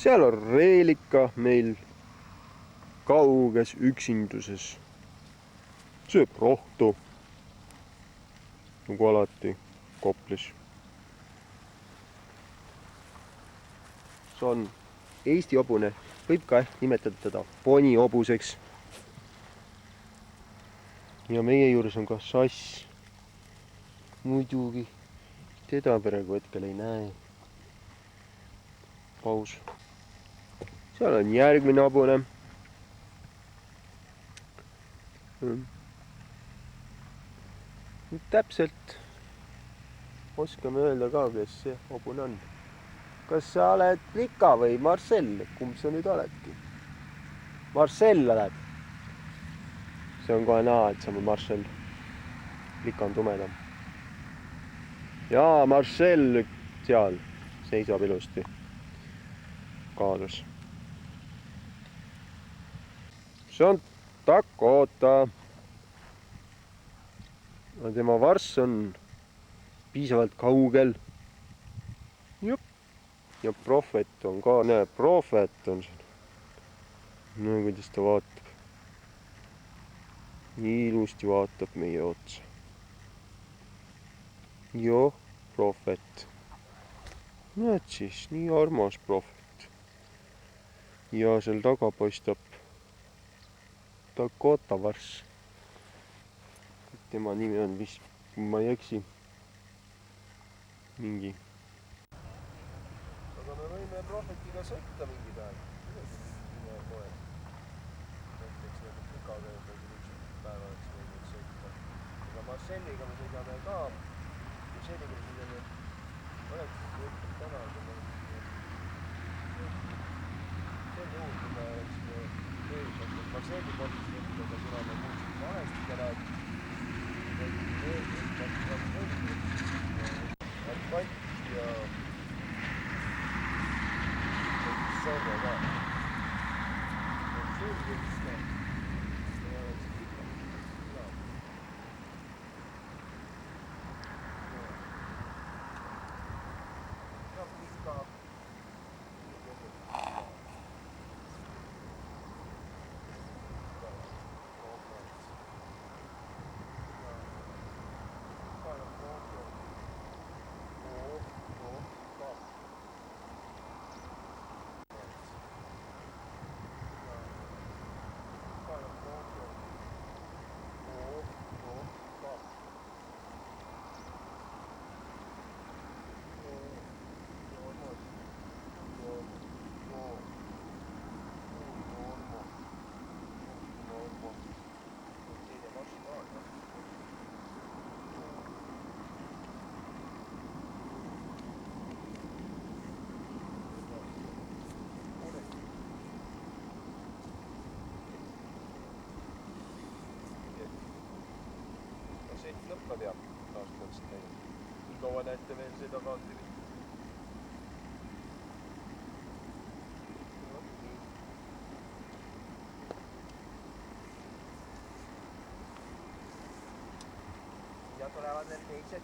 seal on Reelika meil kauges üksinduses. Sööb rohtu, nagu alati Koplis. See on Eesti hobune, võib ka ehk nimetada teda ponihobuseks. Ja meie juures on ka sass. Muidugi, teda praegu hetkel ei näe. Paus. Seal on järgmine hobune. Nüüd täpselt oskame öelda ka, kes see hobune on. Kas sa oled Lika või Marcel? Kumb sa nüüd oledki? Marcel oled. See on kohe näha, et sa oled Marcel. Lika on tumedam. Jaa, Marcel seal seisab ilusti. Kaadus. See on Dakota. Tema varss on piisavalt kaugel. Ja Prohvet on ka, näe, Prohvet on siin. Näe, kuidas ta vaatab. Nii ilusti vaatab meie otsa. Joo, Prohvet. Näed siis, nii armas Prohvet. Ja seal taga paistab Dakota varss. Tema nimi on vist, kui ma ei eksi, mingi. Aga me võime Prohvetiga sõita mingi päev. Näiteks nagu Pikaga üks päev oleks võinud sõita. Aga Marcelliga me sõidame ka. Marcelliga me sõidame. Oleks võinud täna. See on juhul, kui me oleksime töös. Marcelli kodus võtta, aga kuna me kuulsime valesti täna. Arpant ja Sorro ka. Sulge vist ka. See oleks Pika. Ja Pika. Sõit lõppab ja taas peaksid näinud. Nii kaua näete veel seda kaarti. Ja tulevad veel teised.